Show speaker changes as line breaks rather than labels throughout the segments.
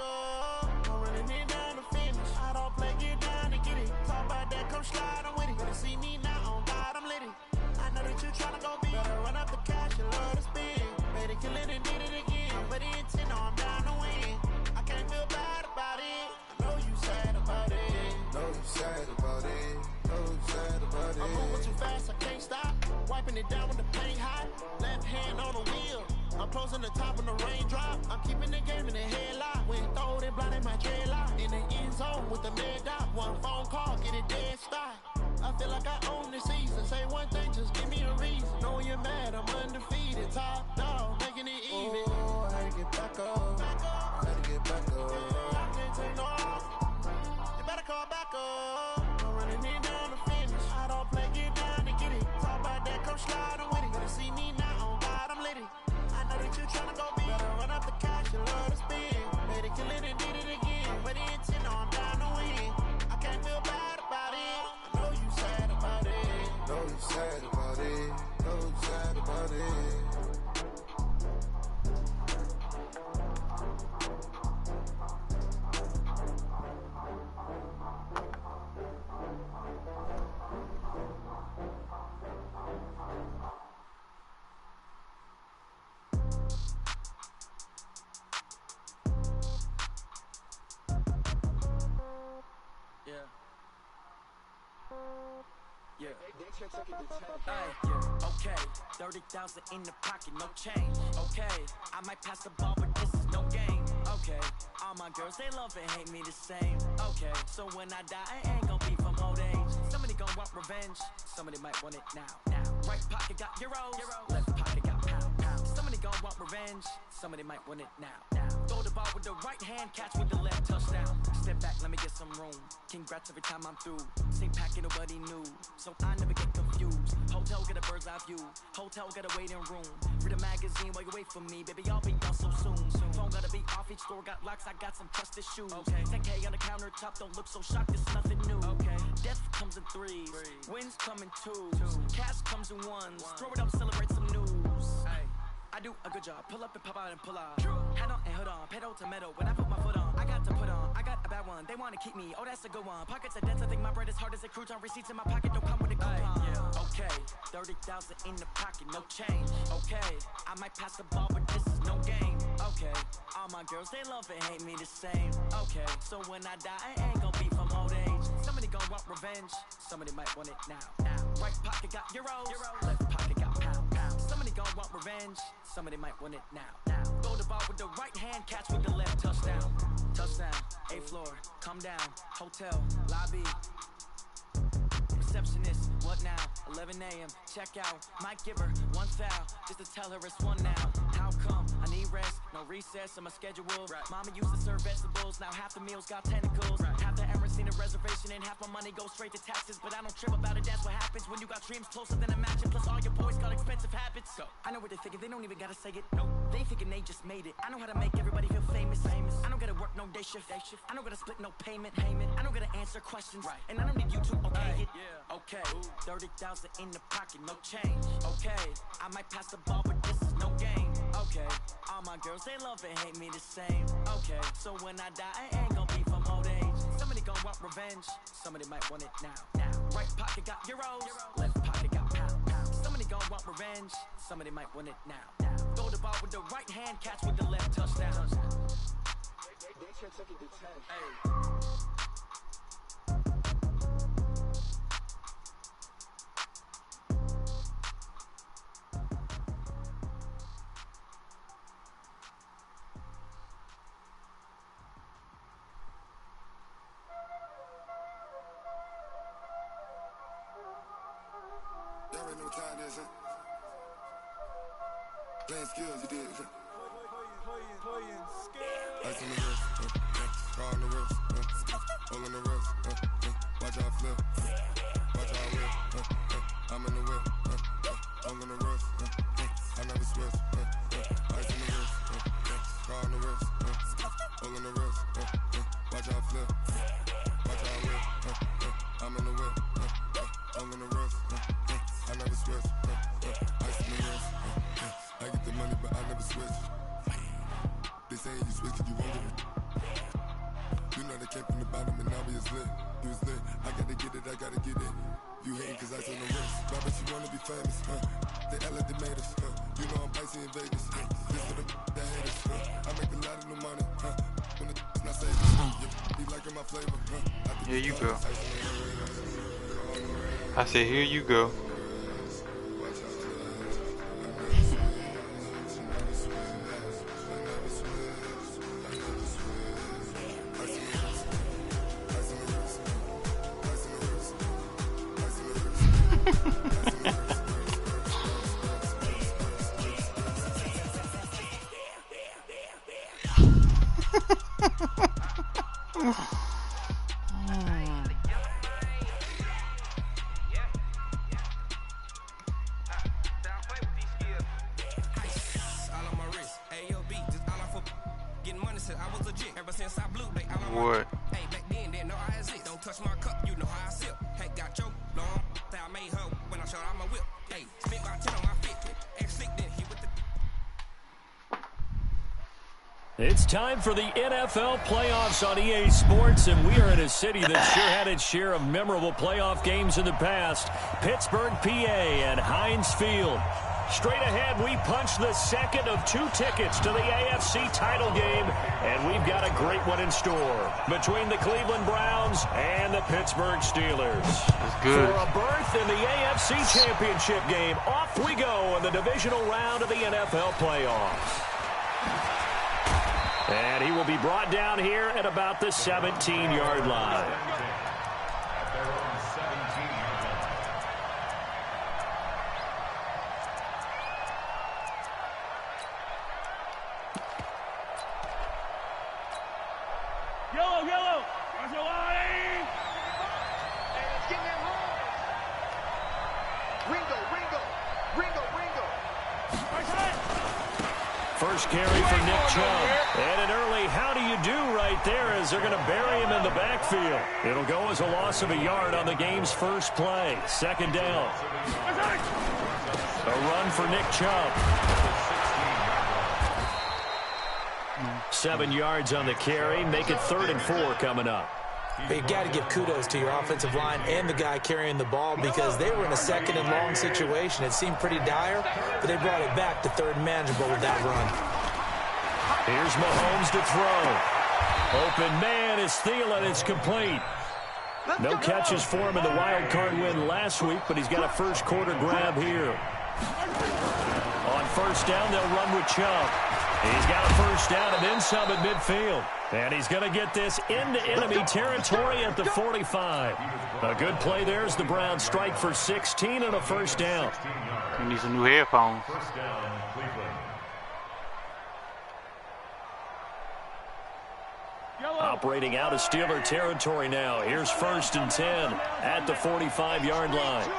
up. I'm running it down to finish. I don't play, get down to get it. Talk about that, come slide, I'm with it. Better see me now, on God, I'm lit it. I know that you tryna go big. Better run up the cash, you love to spend. Made it, kill it, and did it again. But the intent, no, I'm down to win. I can't feel bad about it. I know you sad about it.
Know you sad about it. Know you sad about it.
I'm moving too fast, I can't stop. Wiping it down when the paint hot. Left hand on the wheel. I'm closing the top when the raindrop. I'm keeping the game in the headlock. When throwed and blinded my dreadlock. In the end zone with the mad dot. One phone call, get it dead stop. I feel like I own this season. Say one thing, just give me a reason. Knowing you're mad, I'm undefeated. Top dog, making it even.
Oh, I had to get back up. I had to get back up.
I can't take no off. You better call back up. I'm running it down to finish. I don't play, get down to get it. Talk about that, come slide, I'm with it. Better see me now, on God, I'm lit it. I know that you tryna go big. Better run up the cash, you love to spend. Made it, kill it, and did it again. But the intent, no, I'm down to win. I can't feel bad about it. I know you sad about it.
Know you sad about it. Know you sad about it.
Yeah. Yeah. Yeah. Okay. 30,000 in the pocket, no change. Okay. I might pass the ball, but this is no game. Okay. All my girls, they love and hate me the same. Okay. So when I die, I ain't gon' be from old age. Somebody gon' want revenge. Somebody might want it now. Right pocket got euros. Left pocket got pound. Somebody gon' want revenge. Somebody might want it now. Throw the ball with the right hand, catch with the left, touchdown. Step back, let me get some room. Congrats every time I'm through. Same packet, nobody knew, so I never get confused. Hotel get a bird's eye view. Hotel get a waiting room. Read a magazine while you wait for me, baby. I'll be gone so soon. Phone gotta be off, each store got locks. I got some trusted shoes. Okay. 10K on the countertop, don't look so shocked. It's nothing new. Okay. Death comes in threes, wins come in twos, cash comes in ones. Throw it up, celebrate some news. Hey. I do a good job, pull up and pop out and pull out. Hat on and hood on, pedal to metal. When I put my foot on, I got to put on. I got a bad one, they wanna keep me, oh that's a good one. Pockets are dense, I think my bread is hard as a crouton. Receipts in my pocket don't come with a coupon. Yeah. Okay, 30,000 in the pocket, no change. Okay, I might pass the ball, but this is no game. Okay, all my girls, they love and hate me the same. Okay, so when I die, I ain't gon' be from old age. Somebody gon' want revenge, somebody might want it now. Right pocket got euros, left pocket got pound. Somebody gon' want revenge, somebody might want it now. Throw the ball with the right hand, catch with the left, touchdown. Touchdown, 8th floor, come down, hotel, lobby. Receptionist, what now? 11 a.m., check out. Might give her one foul, just to tell her it's one now. How come? I need rest, no recess in my schedule. Mama used to serve vegetables, now half the meals got tentacles. Half the errands need a reservation, and half my money goes straight to taxes. But I don't trip about it, that's what happens when you got dreams closer than a matching. Plus all your boys got expensive habits. So I know what they're thinking, they don't even gotta say it. Nope, they thinking they just made it. I know how to make everybody feel famous. I don't gotta work no day shift. I don't gotta split no payment. I don't gotta answer questions, and I don't need you to okay it. Okay, 30,000 in the pocket, no change. Okay, I might pass the ball, but this is no game. Okay, all my girls, they love and hate me the same. Okay, so when I die, I ain't gon' be from old age. Somebody gon' want revenge, somebody might want it now. Right pocket got euros, left pocket got pound. Somebody gon' want revenge, somebody might want it now. Throw the ball with the right hand, catch with the left, touchdown.
They should take it to 10.
Hey.
Playing skills, you did.
Playing skills.
Ice on the wrist, car on the wrist, hole in the wrist, watch out flip, watch out whip, I'm in the whip, hole in the wrist, I never switch, ice on the wrist, car on the wrist, hole in the wrist, watch out flip, watch out whip, I'm in the whip, hole in the wrist, I never switch, ice on the wrist. I get the money, but I never switch. They say you switch it, you won't get it. You know they came from the bottom and now we is lit. You was lit. I gotta get it, I gotta get it. You hating cause I on the wrist. Why bet you wanna be famous, They elevators, You know I'm icy in Vegas, This for the that haters, I make a lot of new money, When the not saving, be liking my flavor,
Here you go. I said, here you go. What?
Hey, back then, didn't know I exist. Don't touch my cup, you know how I sip. Hey, got your long. I made her when I showed out my whip. Hey, spent about 10 on my fit. Ex-slick then he with the.
It's time for the NFL playoffs on EA Sports, and we are in a city that sure had its share of memorable playoff games in the past. Pittsburgh, PA, and Heinz Field. Straight ahead, we punch the second of 2 tickets to the AFC title game, and we've got a great one in store between the Cleveland Browns and the Pittsburgh Steelers.
That's good.
For a berth in the AFC Championship game, off we go in the divisional round of the NFL playoffs. And he will be brought down here at about the 17-yard line.
Yellow. Watch your line. Hey, let's get that home. Ringo.
First carry for Nick Chubb. And an early how do you do right there as they're going to bury him in the backfield. It'll go as a loss of a yard on the game's first play. Second down. A run for Nick Chubb. 7 yards on the carry. Make it 3rd and 4 coming up.
But you got to give kudos to your offensive line and the guy carrying the ball because they were in a 2nd and long situation. It seemed pretty dire, but they brought it back to 3rd and manageable with that run.
Here's Mahomes to throw. Open man is Thielen. It's complete. No catches for him in the wild card win last week, but he's got a first quarter grab here. On first down, they'll run with Chubb. He's got a first down and then some at midfield. And he's going to get this into enemy territory at the 45. A good play there as the Browns strike for 16 and a first down.
He needs some new headphones.
Operating out of Steeler territory now. Here's 1st and 10 at the 45-yard line.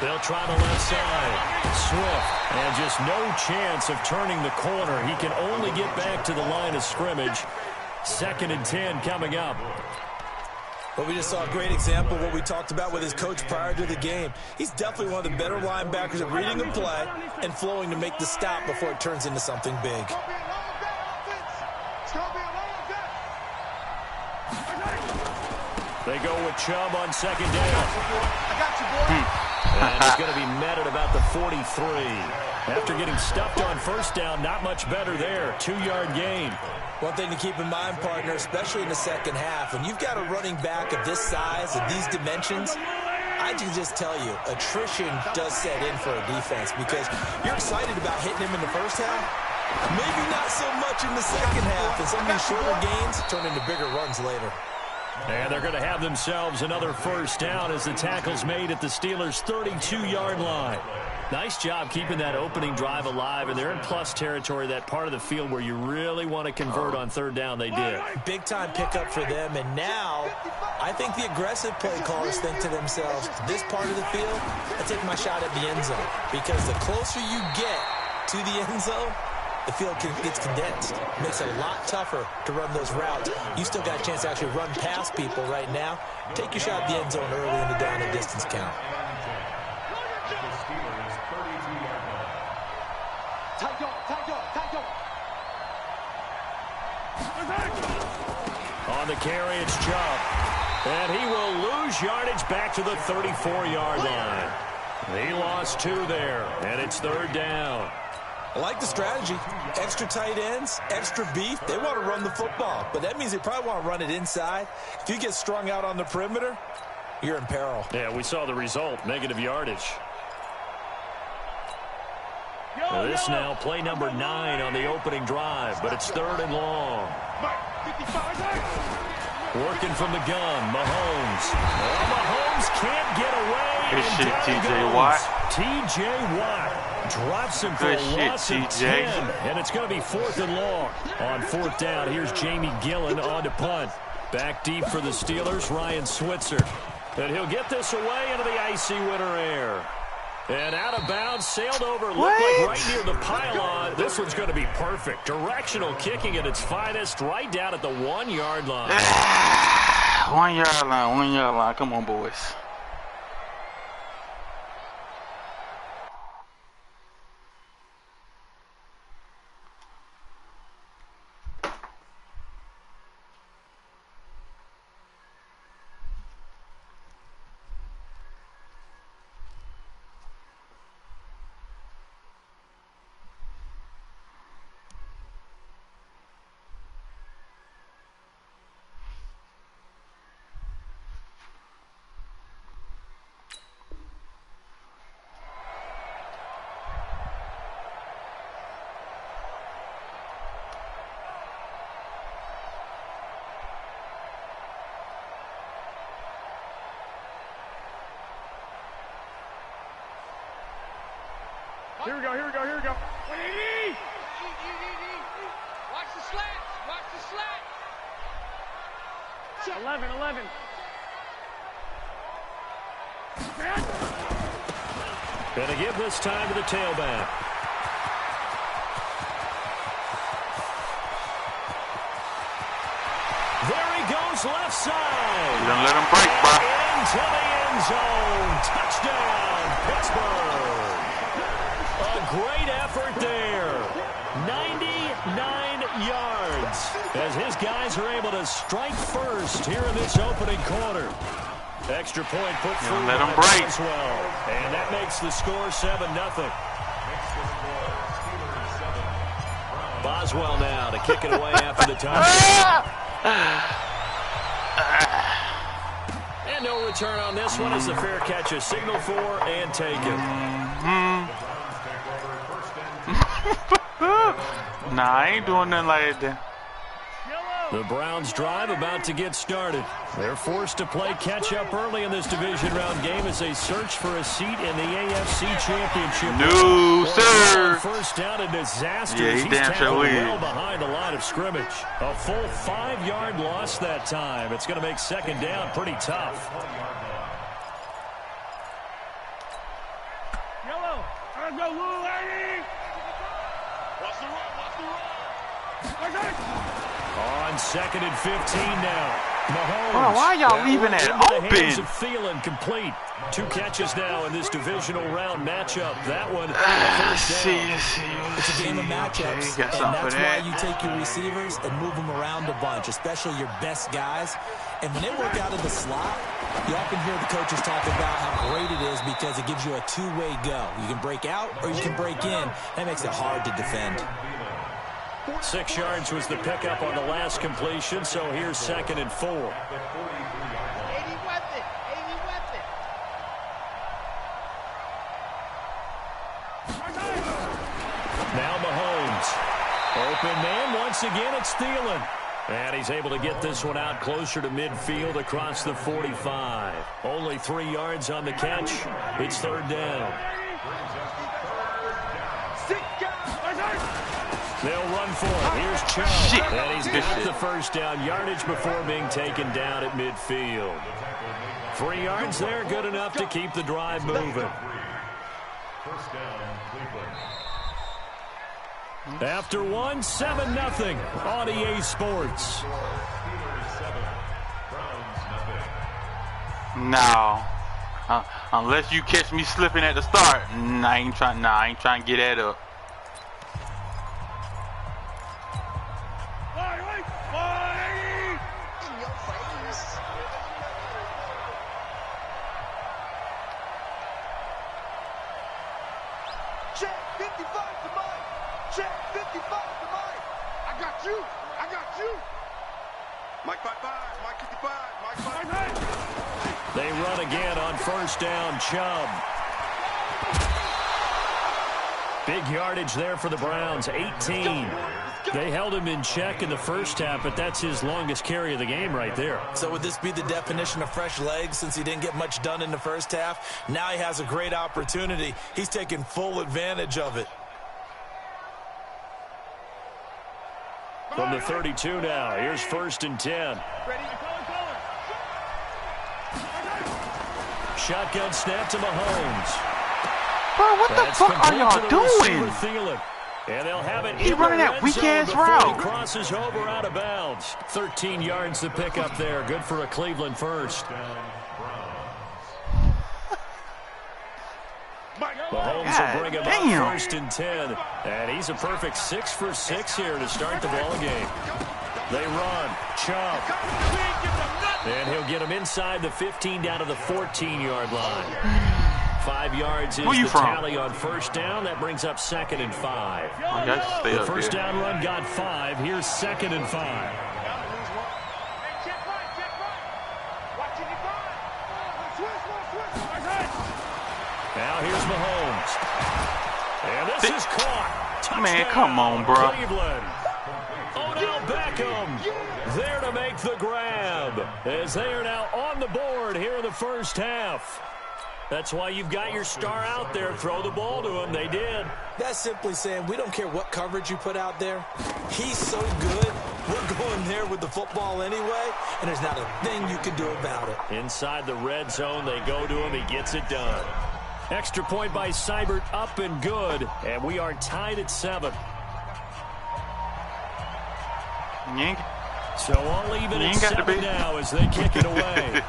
They'll try the left side. Swift, and just no chance of turning the corner. He can only get back to the line of scrimmage. 2nd and 10 coming up.
Well, we just saw a great example of what we talked about with his coach prior to the game. He's definitely one of the better linebackers at reading a play and flowing to make the stop before it turns into something big.
They go with Chubb on 2nd down. I got you, boy. And he's going to be met at about the 43. After getting stuffed on first down, not much better there. 2-yard gain.
One thing to keep in mind, partner, especially in the second half, when you've got a running back of this size and these dimensions, I can just tell you, attrition does set in for a defense because you're excited about hitting him in the first half. Maybe not so much in the second half, and some of these shorter gains turn into bigger runs later.
And they're going to have themselves another first down as the tackle's made at the Steelers' 32-yard line. Nice job keeping that opening drive alive, and they're in plus territory, that part of the field where you really want to convert on 3rd down. They did.
Big-time pickup for them, and now I think the aggressive play callers think to themselves, this part of the field, I take my shot at the end zone, because the closer you get to the end zone, the field gets condensed. It makes it a lot tougher to run those routes. You still got a chance to actually run past people right now. Take your shot at the end zone early in the down and distance count.
On the carry, it's Chubb. And he will lose yardage back to the 34-yard line. He lost 2 there, and it's 3rd down.
I like the strategy. Extra tight ends, extra beef. They want to run the football, but that means they probably want to run it inside. If you get strung out on the perimeter, you're in peril.
Yeah, we saw the result, negative yardage. This now play number 9 on the opening drive, but it's 3rd and long. Working from the gun, Mahomes. Oh, Mahomes can't get away.
Good shit, T.J. Watt.
T.J. Watt drops him for a loss of 10, and it's going to be 4th and long. On 4th down, here's Jamie Gillen on to punt. Back deep for the Steelers, Ryan Switzer. And he'll get this away into the icy winter air. And out of bounds, sailed over, looked like right near the pylon. This one's going to be perfect. Directional kicking at its finest, right down at the 1-yard line.
1-yard line, 1-yard line. Come on, boys.
Here we go. Watch the slats. 11.
Gonna give this time to the tailback. There he goes, left side.
You don't let him break, bro.
Into the end zone. Touchdown, Pittsburgh. A great effort there. 99 yards as his guys are able to strike first here in this opening quarter. Extra point put through.
Let him break.
Boswell. And that makes the score 7-0. Boswell now to kick it away after the touchdown. And no return on this one as the fair catch is signaled for and taken.
Nah, I ain't doing nothing like that.
The Browns drive about to get started. They're forced to play catch-up early in this division round game as they search for a seat in the AFC Championship.
No, sir.
First down, a disaster.
Yeah, he damn sure
well behind the line of scrimmage. A full 5-yard loss that time. It's going to make second down pretty tough.
Yellow. Let's go, Lou, lady. Watch the run.
On 2nd and 15 now. Mahomes.
Oh, why y'all leaving that open?
The hands of Thielen complete. 2 catches now in this divisional round matchup. That one.
It's a game of matchups, and that's why you take your receivers and move them around a bunch, especially your best guys. And when they work out of the slot, you often hear the coaches talk about how great it is because it gives you a 2-way go. You can break out or you can break in. That makes it hard to defend.
6 yards was the pickup on the last completion, so here's 2nd and 4. Now Mahomes. Open man, once again it's Thielen. And he's able to get this one out closer to midfield across the 45. Only 3 yards on the catch. It's 3rd down. They'll run for it. Here's Chubb. And he's got the first down yardage before being taken down at midfield. 3 yards there, good enough to keep the drive moving. After 1, 7-0 on EA Sports.
No. Unless you catch me slipping at the start. I ain't trying to get that up.
Check 55 to Mike. Check 55 to Mike. I got you. I got you. Mike 55. Mike 55. Mike 55.
They run again on first down. Chubb. Big yardage there for the Browns, 18. They held him in check in the first half, but that's his longest carry of the game right there.
So would this be the definition of fresh legs since he didn't get much done in the first half? Now he has a great opportunity. He's taking full advantage of it.
From the 32 now, here's 1st and 10. Shotgun snap to Mahomes.
Bro, what the fuck are y'all doing?
And they'll have it.
He running that weak-ass route.
He crosses over out of bounds. 13 yards to pick up there. Good for a Cleveland first. Mahomes will bring him up 1st and 10. And he's a perfect 6 for 6 here to start the ball game. They run. Chubb. And he'll get him inside the 15 down to the 14-yard line. 5 yards is the tally on first down. That brings up 2nd and 5. The first down run got 5. Here's 2nd and 5. Now here's Mahomes. And this is caught. Touchdown.
Man, come on, bro.
Cleveland. Odell Beckham there to make the grab as they are now on the board here in the first half. That's why you've got your star out there. Throw the ball to him. They did.
That's simply saying we don't care what coverage you put out there. He's so good. We're going there with the football anyway, and there's not a thing you can do about it.
Inside the red zone, they go to him. He gets it done. Extra point by Seibert, up and good, and we are tied at 7. So all even at 7 now as they kick it away.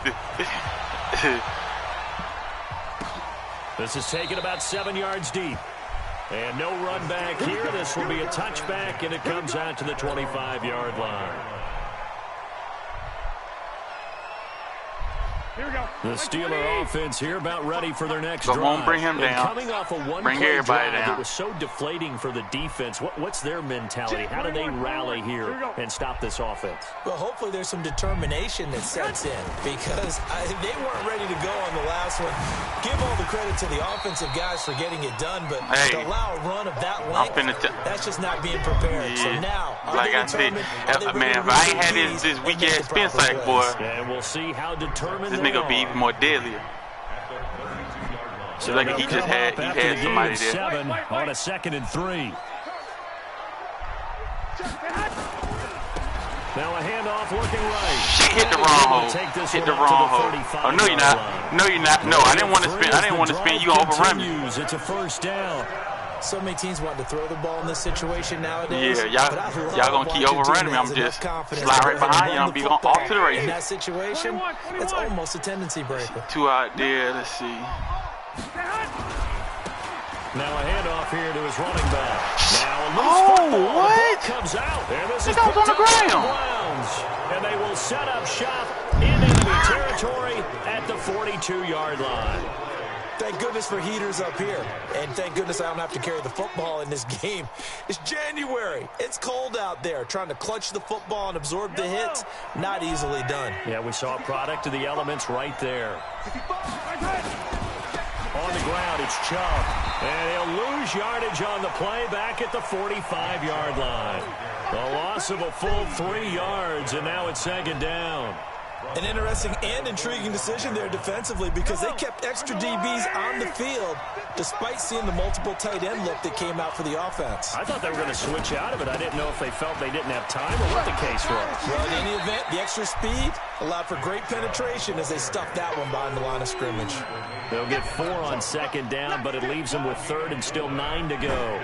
This is taken about 7 yards deep. And no run back here. This will be a touchback, and it comes out to the 25-yard line.
Here we go.
The Steeler offense here about ready for their next drive.
Come on, bring him down.
Coming off a one-play drive that was so deflating for the defense. What's their mentality? How do they rally here and stop this offense?
Well, hopefully there's some determination that sets in because they weren't ready to go on the last one. Give all the credit to the offensive guys for getting it done, but to allow a run of that length, that's just not being prepared. Yeah. So now,
like I said, man, if I ain't had this weak-ass spin cycle, boy.
And we'll see how determined
this nigga be even more deadlier. So like he just had somebody there.
7 on a 2nd and 3. Now a handoff looking right.
Shit, hit the wrong hole. Hit the wrong hole. Oh no, you're not. No, you're not. No, I didn't want to spin. I didn't want to spin. You gonna overrun me.
It's a first down.
So many teams want to throw the ball in this situation nowadays.
Yeah, y'all gonna keep overrunning me. I'm just slide right behind you. I'm be going off to the races.
In that situation, it's almost a tendency breaker.
2 out there. Let's see.
Now a handoff here to his running back. Now a loose football.
What?
Comes out. And this
is on the ground.
And they will set up shop in enemy territory at the 42-yard line.
Thank goodness for heaters up here. And thank goodness I don't have to carry the football in this game. It's January. It's cold out there. Trying to clutch the football and absorb the hits, not easily done.
Yeah, we saw a product of the elements right there. On the ground, it's Chubb. And he'll lose yardage on the play back at the 45-yard line. The loss of a full 3 yards, and now it's 2nd down.
An interesting and intriguing decision there defensively because they kept extra DBs on the field despite seeing the multiple tight end look that came out for the offense.
I thought they were going to switch out of it. I didn't know if they felt they didn't have time or what the case was.
Well, in any event, the extra speed allowed for great penetration as they stuffed that one behind the line of scrimmage.
They'll get 4 on 2nd down, but it leaves them with 3rd and still 9 to go.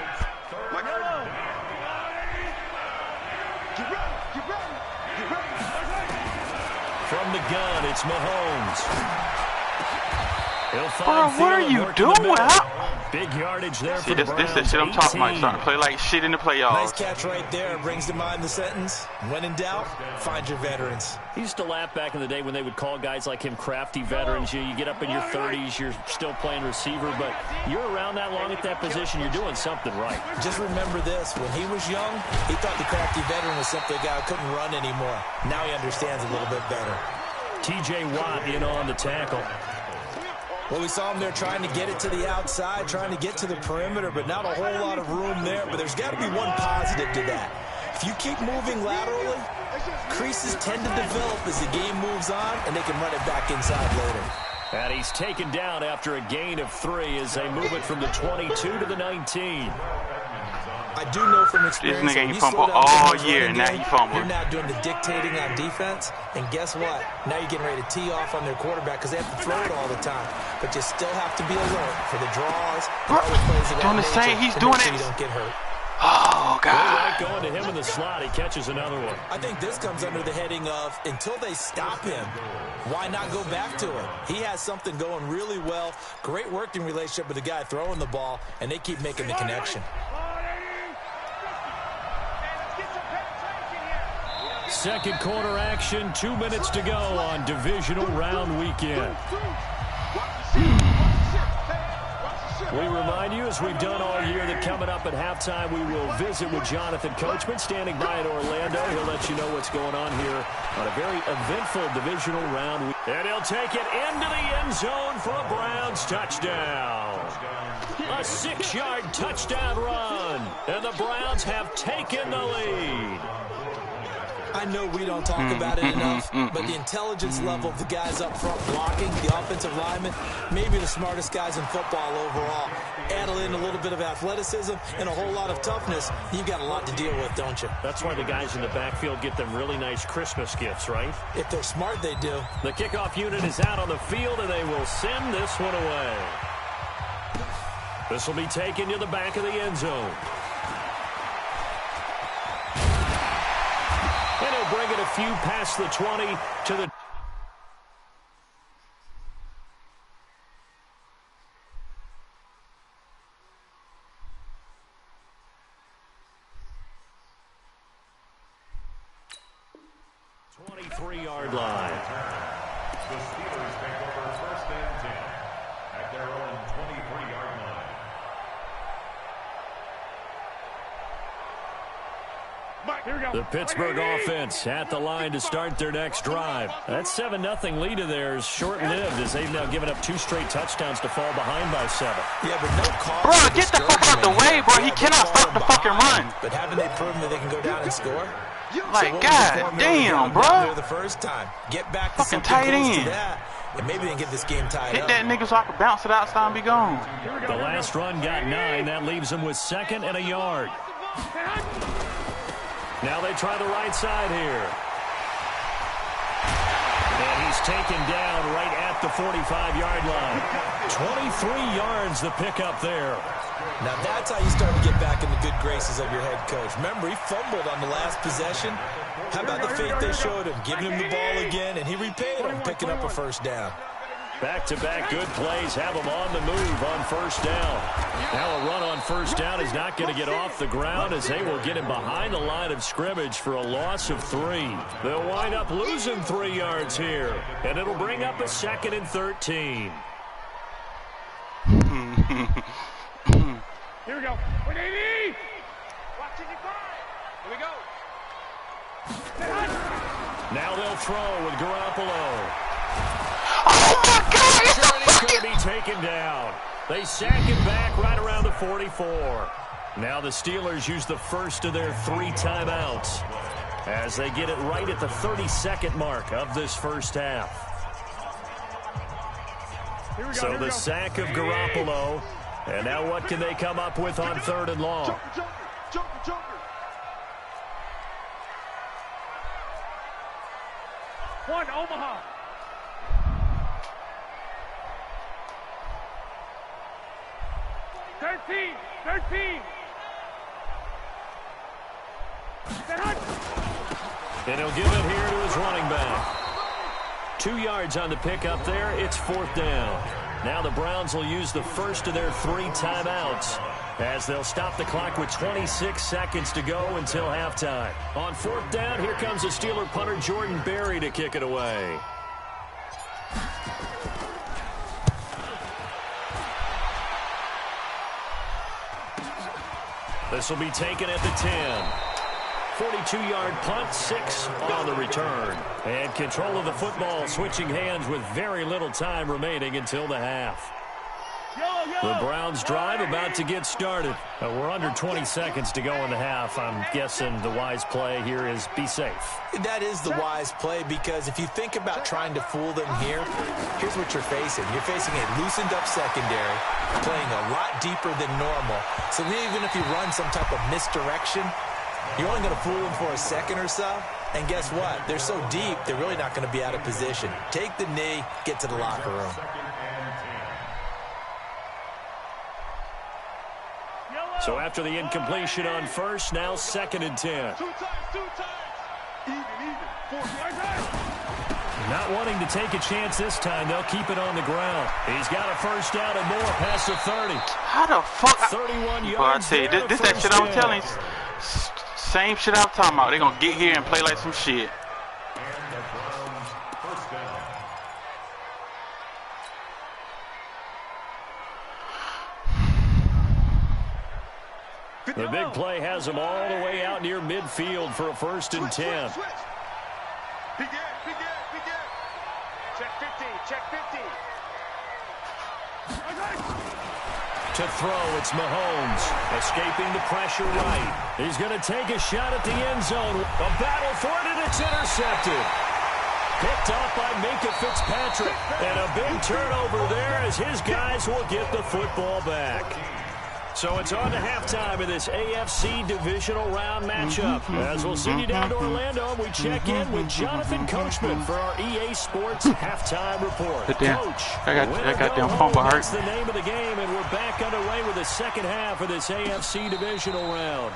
From the gun, it's Mahomes.
Bro, what are you doing?
Big yardage there
See,
for the
this
Browns.
is shit I'm talking about. Starting to play like shit in the playoffs.
Nice catch right there. Brings to mind the sentence, when in doubt, find your veterans.
He used to laugh back in the day when they would call guys like him crafty veterans. You get up in your 30s, you're still playing receiver, but you're around that long at that position, you're doing something right.
Just remember this. When he was young, he thought the crafty veteran was simply a guy who couldn't run anymore. Now he understands a little bit better.
T.J. Watt in on the tackle.
Well, we saw him there trying to get it to the outside, trying to get to the perimeter, but not a whole lot of room there. But there's got to be one positive to that. If you keep moving laterally, creases tend to develop as the game moves on, and they can run it back inside later.
And he's taken down after a gain of 3 as they move it from the 22 to the 19.
I do know from experience,
this nigga ain't fumbled all year, and now he fumbled.
You're now doing the dictating on defense, and guess what? Now you're getting ready to tee off on their quarterback because they have to throw it all the time. But you still have to be alert for the draws and all the plays of that nature
he's
to
doing
make sure
it.
you don't get hurt.
Oh, God.
Right going to him in the slot. He catches another one.
I think this comes under the heading of, until they stop him, why not go back to it? He has something going really well. Great working relationship with the guy throwing the ball, and they keep making the connection.
Second quarter action, 2 minutes to go on divisional round weekend. We remind you, as we've done all year, that coming up at halftime, we will visit with Jonathan Coachman standing by in Orlando. He'll let you know what's going on here on a very eventful divisional round. And he'll take it into the end zone for a Browns touchdown. A 6-yard touchdown run, and the Browns have taken the lead.
I know we don't talk about it enough, but the intelligence level of the guys up front blocking, the offensive linemen, maybe the smartest guys in football overall. Add in a little bit of athleticism and a whole lot of toughness, you've got a lot to deal with, don't you?
That's why the guys in the backfield get them really nice Christmas gifts, right?
If they're smart, they do.
The kickoff unit is out on the field, and they will send this one away. This will be taken to the back of the end zone. And he'll bring it a few past the 20 to the... ...23-yard line.
The Steelers take over 1st and 10 at their own 23-yard line.
The Pittsburgh offense at the line to start their next drive. That 7-0 lead of theirs short-lived as they've now given up 2 straight touchdowns to fall behind by 7.
Yeah, but no cause.
Bro, get the fuck out the way, bro. He cannot stop the fucking run.
But haven't they proven that they can go down and score?
Like, god damn, bro.
The first time. Get back to
Fucking
something
tight
close
end.
to that, and maybe they can get this game tied
Hit
up.
that nigga so I can bounce it outside and be gone.
The last run got 9. That leaves them with 2nd and a yard. Now they try the right side here. And he's taken down right at the 45-yard line. 23 yards the pickup there.
Now that's how you start to get back in the good graces of your head coach. Remember, he fumbled on the last possession. How about the faith they showed him, giving him the ball again, and he repaid him, picking up a first down.
Back-to-back good plays have them on the move on first down. Now a run on first down is not going to get off the ground as they will get him behind the line of scrimmage for a loss of 3. They'll wind up losing 3 yards here, and it'll bring up a 2nd and 13.
Here we go. Wait, Davey! Watch it, here we go.
Now they'll throw with Garoppolo.
Oh my God! It's
He's going to be taken down. They sack him back right around the 44. Now the Steelers use the first of their 3 timeouts as they get it right at the 32nd mark of this first half. So the sack of Garoppolo. And now what can they come up with on 3rd and long?
Joker. One, Omaha. Thirteen.
And he'll give it here to his running back. 2 yards on the pickup there. It's 4th down. Now the Browns will use the first of their 3 timeouts as they'll stop the clock with 26 seconds to go until halftime. On 4th down, here comes the Steeler punter Jordan Berry to kick it away. This will be taken at the 10. 42-yard punt, 6 on the return. And control of the football switching hands with very little time remaining until the half. The Browns drive about to get started. We're under 20 seconds to go in the half. I'm guessing the wise play here is be safe.
That is the wise play, because if you think about trying to fool them here, here's what you're facing. You're facing a loosened up secondary, playing a lot deeper than normal. So even if you run some type of misdirection, you're only going to fool them for a second or so. And guess what? They're so deep, they're really not going to be out of position. Take the knee, get to the locker room.
So after the incompletion on first, now 2nd and 10. Not wanting to take a chance this time, they'll keep it on the ground. He's got a first down and more past the 30.
How the fuck?
31 yards.
Well, I tell you, this that shit I'm telling you. Same shit I'm talking about. They're going to get here and play like some shit.
The big play has them all the way out near midfield for a 1st and 10.
Check 50, check 50.
To throw, it's Mahomes, escaping the pressure right. He's going to take a shot at the end zone. A battle for it, and it's intercepted. Picked up by Minka Fitzpatrick. And a big turnover there as his guys will get the football back. So it's on to halftime in this AFC divisional round matchup. As we'll send you down to Orlando, we check in with Jonathan Coachman for our EA Sports halftime report. Coach,
I got them fumble hurt.
That's the name of the game, and we're back underway with the second half of this AFC divisional round.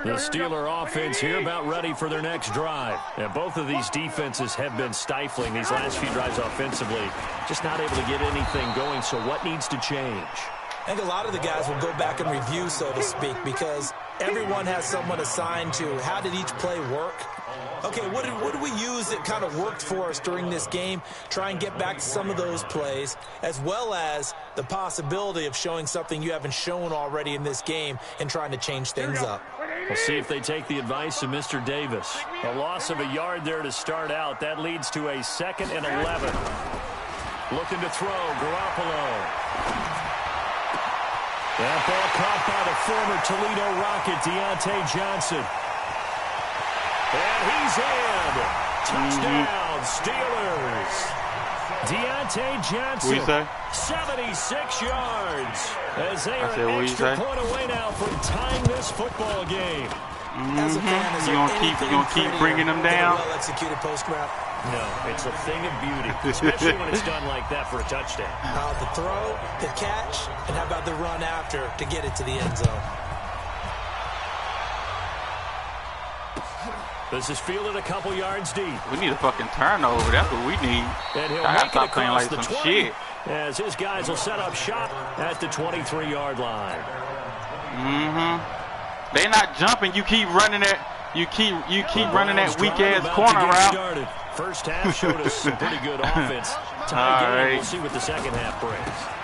The Steeler offense here about ready for their next drive. And both of these defenses have been stifling these last few drives offensively. Just not able to get anything going, so what needs to change?
I think a lot of the guys will go back and review, so to speak, because everyone has someone assigned to how did each play work. Okay, what did we use that kind of worked for us during this game? Try and get back to some of those plays, as well as the possibility of showing something you haven't shown already in this game and trying to change things up.
We'll see if they take the advice of Mr. Davis. A loss of a yard there to start out. That leads to a 2nd and 11. Looking to throw, Garoppolo. That ball caught by the former Toledo Rocket, Deontay Johnson. And he's in. Touchdown, Steelers. Deontay Johnson, 76 yards. As they are an extra point away now from tying this football game.
As a fan, is
you gonna keep bringing them down?
Well-executed post route.
No, it's a thing of beauty, especially when it's done like that for a touchdown.
The throw, the catch, and how about the run after to get it to the end zone?
This is fielded a couple yards deep.
We need a fucking turnover. That's what we need.
And he'll
I
make
gotta stop
it
playing
across
like
the
some
20,
shit.
as his guys will set up shop at the 23-yard line.
They not jumping. You keep running that. You keep running that weak ass corner route.
First half showed us some pretty good offense. Tie game. We'll see what the second half brings.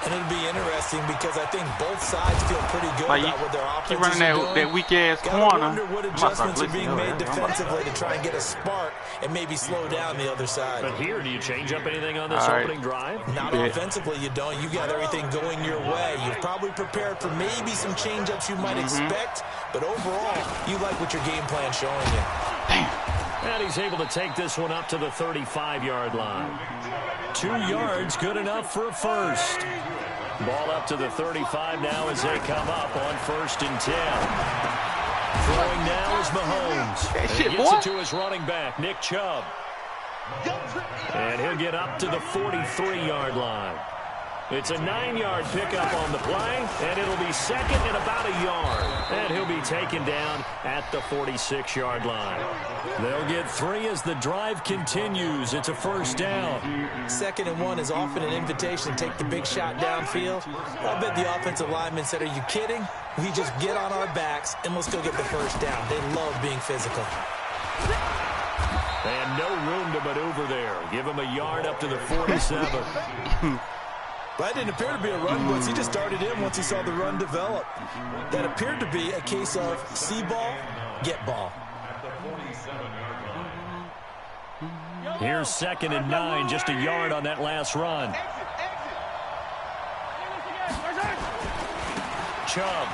And it'll be interesting because I think both sides feel pretty good about what their offense
keep running that weak ass corner.
I wonder what adjustments are being made defensively to try and get a spark and maybe slow down the other side.
But here, do you change up anything on this opening drive?
Not offensively, you don't. You got everything going your way. You've probably prepared for maybe some change-ups you might expect, but overall, you like what your game plan's showing you.
Damn.
And he's able to take this one up to the 35-yard line. 2 yards, good enough for a first. Ball up to the 35 now as they come up on 1st and 10. Throwing now is Mahomes. And he gets it to his running back, Nick Chubb. And he'll get up to the 43-yard line. It's a 9-yard pickup on the play, and it'll be second and about a yard. And he'll be taken down at the 46-yard line. They'll get 3 as the drive continues. It's a first down.
2nd and 1 is often an invitation to take the big shot downfield. I bet the offensive lineman said, are you kidding? We just get on our backs, and let's go get the first down. They love being physical.
And no room to maneuver there. Give him a yard up to the 47.
That didn't appear to be a run blitz. He just started in once he saw the run develop. That appeared to be a case of see ball, get ball.
Here's 2nd and 9, just a yard on that last run. Chubb.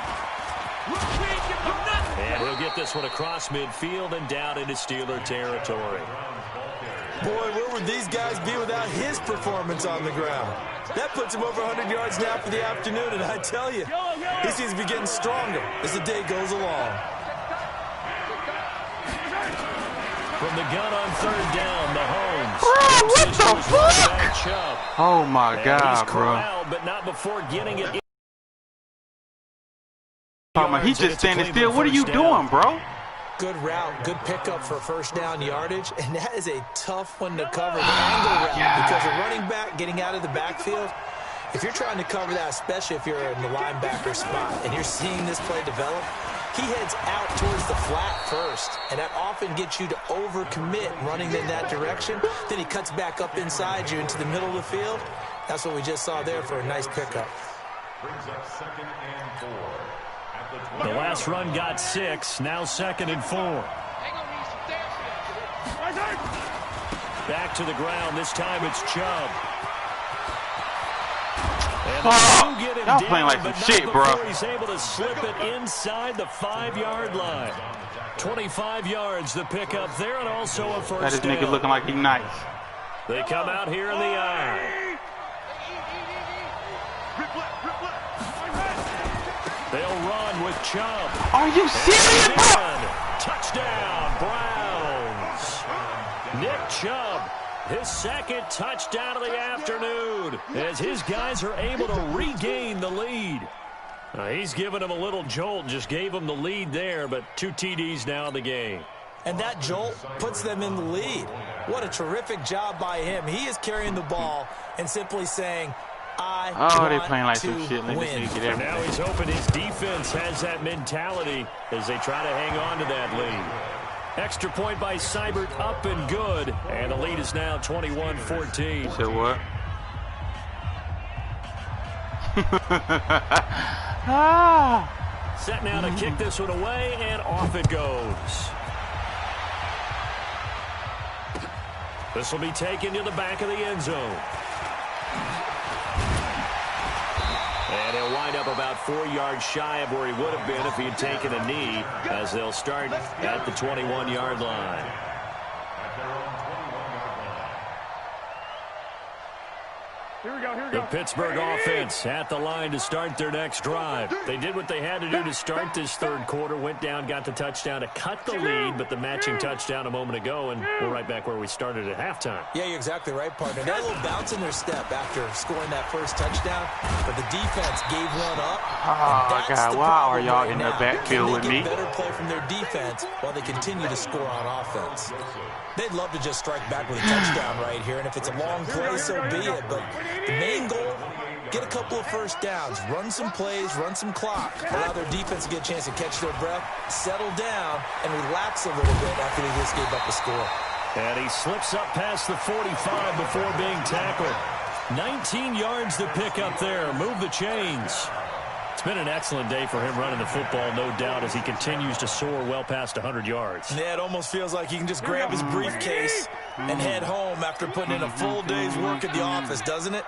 And he'll get this one across midfield and down into Steeler territory.
Boy, where would these guys be without his performance on the ground? That puts him over 100 yards now for the afternoon, and I tell you, he seems to be getting stronger as the day goes along.
From the gun on 3rd down, Mahomes.
Bro, what the fuck? Oh, my God, bro.
Corralled, but not before getting it.
He's just standing still. What are you doing, bro?
Good route, good pickup for first down yardage, and that is a tough one to cover, the angle route, because a running back getting out of the backfield, if you're trying to cover that, especially if you're in the linebacker spot, and you're seeing this play develop, he heads out towards the flat first, and that often gets you to overcommit running in that direction. Then he cuts back up inside you into the middle of the field. That's what we just saw there for a nice pickup.
Brings up 2nd and 4.
The last run got 6, now 2nd and 4. Back to the ground, this time it's Chubb. And
y'all playing like some shit, bro.
He's able to slip it inside the 5-yard line. 25 yards the pickup there, and also a first down.
That is nigga looking like he's nice.
They come out here in the eye. They'll run with Chubb.
Are you serious, bro?
Touchdown, Browns. Nick Chubb, his 2nd touchdown of the afternoon, as his guys are able to regain the lead. He's given him a little jolt, just gave him the lead there, but 2 TDs now in the game.
And that jolt puts them in the lead. What a terrific job by him. He is carrying the ball and simply saying,
they playing like some shit.
Now he's hoping his defense has that mentality as they try to hang on to that lead. Extra point by Seibert, up and good. And the lead is now 21-14.
So what?
Set now to kick this one away, and off it goes. This will be taken to the back of the end zone. And he'll wind up about 4 yards shy of where he would have been if he had taken a knee, as they'll start at the 21-yard line. The Pittsburgh offense at the line to start their next drive. They did what they had to do to start this 3rd quarter, went down, got the touchdown to cut the lead, but the matching touchdown a moment ago, and we're right back where we started at halftime.
Yeah, you're exactly right, partner. They had a little bounce in their step after scoring that first touchdown, but the defense gave one up.
Oh, God, why are y'all in the backfield with me?
Better play from their defense while they continue to score on offense. They'd love to just strike back with a touchdown right here, and if it's a long play, so be it. But the main goal, get a couple of first downs, run some plays, run some clock, allow their defense to get a chance to catch their breath, settle down, and relax a little bit after they just gave up the score.
And he slips up past the 45 before being tackled. 19 yards to pick up there. Move the chains. It's been an excellent day for him running the football, no doubt, as he continues to soar well past 100 yards.
Yeah, it almost feels like he can just grab his briefcase and head home after putting in a full day's work at the office, doesn't it?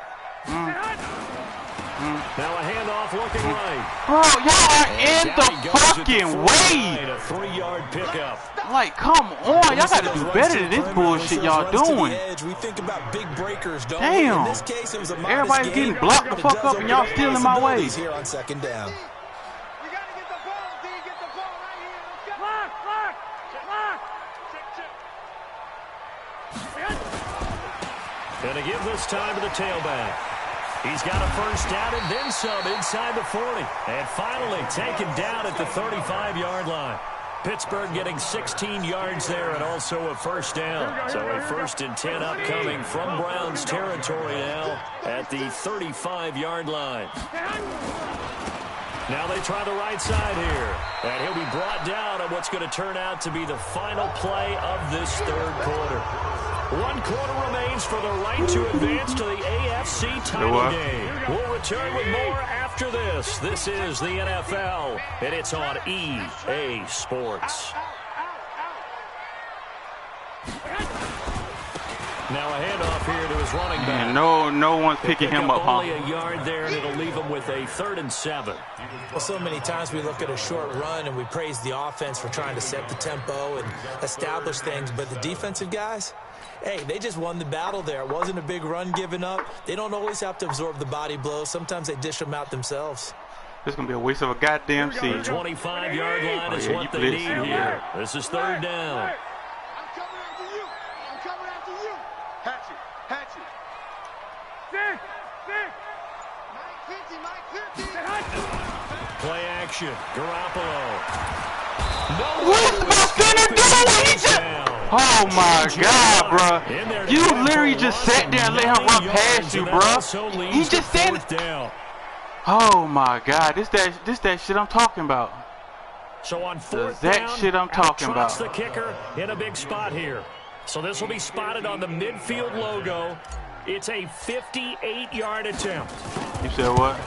Now a handoff looking right.
Bro, y'all are in the fucking way.
A 3-yard pickup.
Like, come on. Y'all got to do better than this bullshit y'all doing.
We think about big breakers, don't
damn.
In this case, it was a
everybody's getting blocked the fuck up and y'all still in my way.
Here on 2nd down.
We got to get the ball, D. Get the ball right here. Let's go. Lock.
Gonna give this time to the tailback. He's got a first down and then some inside the 40. And finally taken down at the 35-yard line. Pittsburgh getting 16 yards there and also a first down. So a 1st and 10 upcoming from Browns territory now at the 35-yard line. Now they try the right side here. And he'll be brought down on what's going to turn out to be the final play of this 3rd quarter. 1 quarter remains for the right to advance to the AFC title game. We'll return with more after this. This is the NFL, and it's on EA Sports. Now a handoff here to his running back.
And no one's picking him up,
Only a yard there, and it'll leave him with a 3rd and 7.
Well, so many times we look at a short run and we praise the offense for trying to set the tempo and establish things, but the defensive guys, hey, they just won the battle there. It wasn't a big run given up. They don't always have to absorb the body blows. Sometimes they dish them out themselves.
This is going to be a waste of a goddamn season.
25-yard line is what they need here. This is 3rd down. Play action. Garoppolo.
What's Buck gonna do? Oh my God, bro! You literally just sat there and let him run past you, bro. He just said it. Oh my God! This that shit I'm talking about.
So on 4th
that
down,
shit I'm talking about.
the kicker in a big spot here. So this will be spotted on the midfield logo. It's a 58-yard attempt.
You said what?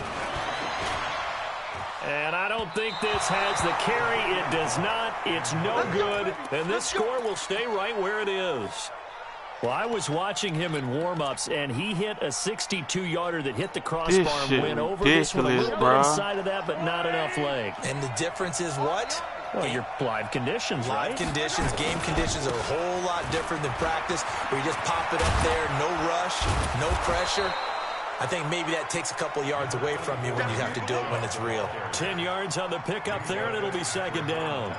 And I don't think this has the carry. It does not. It's no good. And this score will stay right where it is. Well, I was watching him in warm-ups, and he hit a 62-yarder that hit the crossbar and went over this one a little bit inside of that, but not enough leg.
And the difference is what?
Well, your live conditions, right?
Live conditions, game conditions are a whole lot different than practice, where you just pop it up there, no rush, no pressure. I think maybe that takes a couple yards away from you when you have to do it when it's real.
10 yards on the pickup there, and it'll be 2nd down.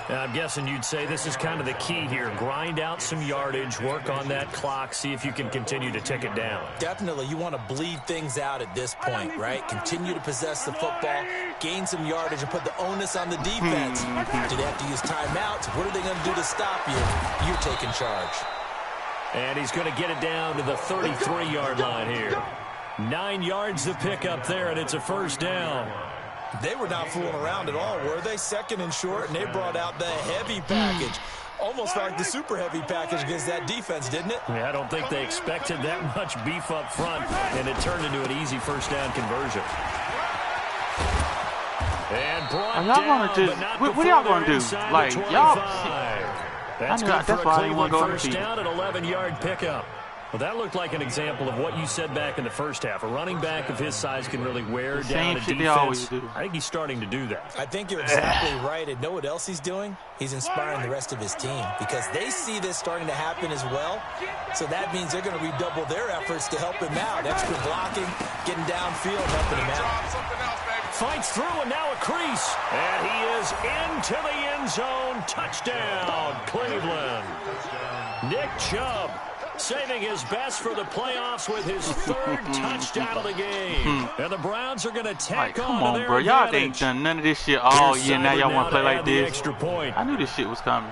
Now, I'm guessing you'd say this is kind of the key here. Grind out some yardage, work on that clock, see if you can continue to tick it down.
Definitely. You want to bleed things out at this point, right? Continue to possess the football, gain some yardage, and put the onus on the defense. Do they have to use timeouts? What are they going to do to stop you? You're taking charge.
And he's going to get it down to the 33-yard line here. 9 yards to pick up there, and it's a 1st down.
They were not fooling around at all, were they? 2nd and short, and they brought out the heavy package. Almost like the super heavy package against that defense, didn't it?
Yeah, I don't think they expected that much beef up front, and it turned into an easy 1st down conversion. And brought down, but not before
what y'all gonna do? Like, y'all...
That's good for a Cleveland 1st down, an 11-yard pickup. Well, that looked like an example of what you said back in the 1st half. A running back of his size can really wear down a defense. I think he's starting to do that.
I think you're exactly right. And know what else he's doing? He's inspiring the rest of his team because they see this starting to happen as well. So that means they're going to redouble their efforts to help him out. Extra blocking, getting downfield, helping him out.
Fights through, and now a crease. And he is into the end zone. Touchdown, Cleveland. Nick Chubb saving his best for the playoffs with his 3rd touchdown of the game. And the Browns are going to tack on to their
bro. Y'all ain't done none of this shit all year. Now y'all want to play like this?
Extra point.
I knew this shit was coming.